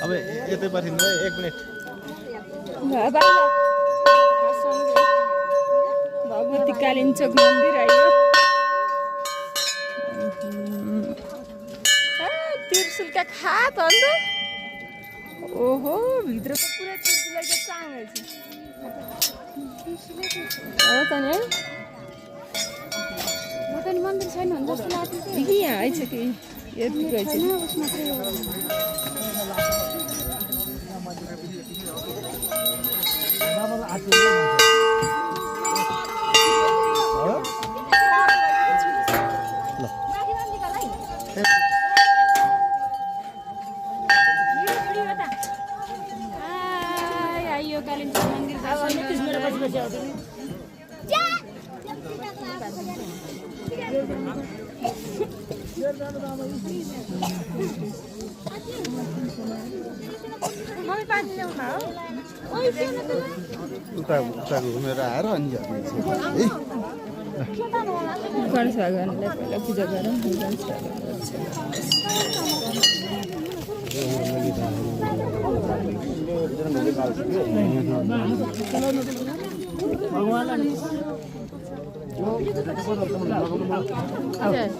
अब यतै पर्खिनु 1 मिनेट भगवती कालिन्चोक मन्दिर आयो त्रिशुलका खात अन्त ओहो भित्रको पुरा त्रिशुलको चाङ छ हो त नि मदन मन्दिर छैन भन्दा जस्तो लाग्छ कि यहाँ आइछ कि यति गएछ आइयो कालिम्पोङ मन्दिर उता घुमेर आएर अनि गणेश भगवानलाई पहिला पूजा गरौँ गणेश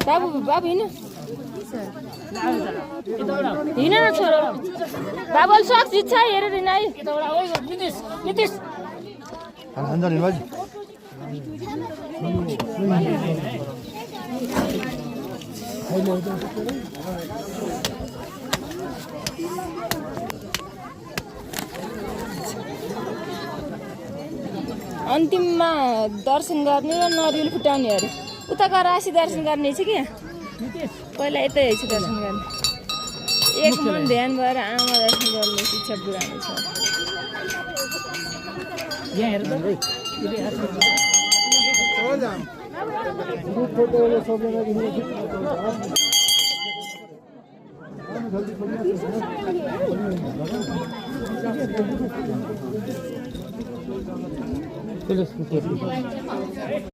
बाबु बाबु हिँड हिँड न छोरो बाबुले सक्छ इच्छा हेरेर हिँड है अन्तिममा दर्शन गर्ने र नरिवल फुटाउने अरे उता गएर राशि दर्शन गर्ने छ कि पहिला यतै हेर्छु दर्शन गर्ने एक मन ध्यान भएर आमा दर्शन गर्ने इच्छा पुरानो छ